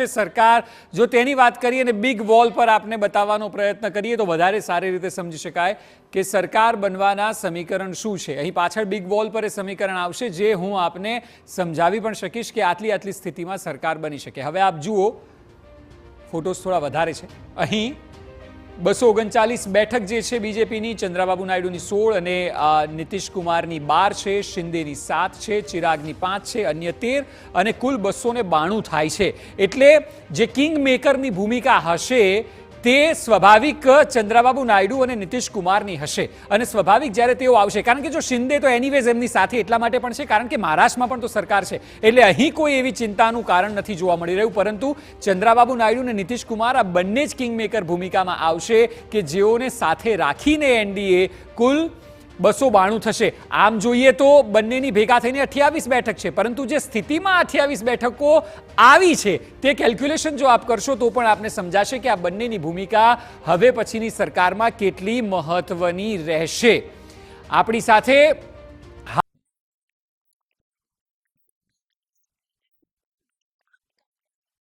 સરકાર જો તેની વાત કરીએ અને બિગ વોલ પર આપને બતાવવાનો પ્રયત્ન કરીએ તો વધારે સારી રીતે સમજી શકાય કે સરકાર બનવાના સમીકરણ શું છે। અહીં પાછળ બિગ વોલ પર એ સમીકરણ આવશે જે હું આપને સમજાવી પણ શકીશ કે આટલી સ્થિતિમાં સરકાર બની શકે। હવે આપ જુઓ, ફોટોસ થોડા વધારે છે। અહીં 239 બેઠક જે છે બીજેપીની, ચંદ્રાબાબુ નાયડુની 16 અને નીતિશ કુમારની 12 છે, શિંદેની 7 છે, ચિરાગની 5 છે, અન્ય 13 અને કુલ 292 થાય છે। એટલે જે કિંગ મેકરની ભૂમિકા હશે તે સ્વાભાવિક ચંદ્રાબાબુ નાયડુ અને નીતિશ કુમારની હશે અને સ્વાભાવિક જ્યારે તેઓ આવશે, કારણ કે જો શિંદે તો એનીવેઝ એમની સાથે એટલા માટે પણ છે કારણ કે મહારાષ્ટ્રમાં પણ તો સરકાર છે, એટલે અહીં કોઈ એવી ચિંતાનું કારણ નથી જોવા મળી રહ્યું। પરંતુ ચંદ્રાબાબુ નાયડુ અને નીતિશ કુમાર આ બંને જ કિંગ મેકર ભૂમિકામાં આવશે કે જેઓને સાથે રાખીને એનડીએ કુલ 292 થશે। આમ જોઈએ તો બંનેની ભેગા થઈને 28 બેઠક છે, પરંતુ જે સ્થિતિમાં 28 બેઠકો આવી છે તે કેલ્ક્યુલેશન જો આપ કરશો તો પણ આપને સમજાશે કે આ બંનેની ભૂમિકા હવે પછીની સરકારમાં કેટલી મહત્વની રહેશે। આપણી સાથે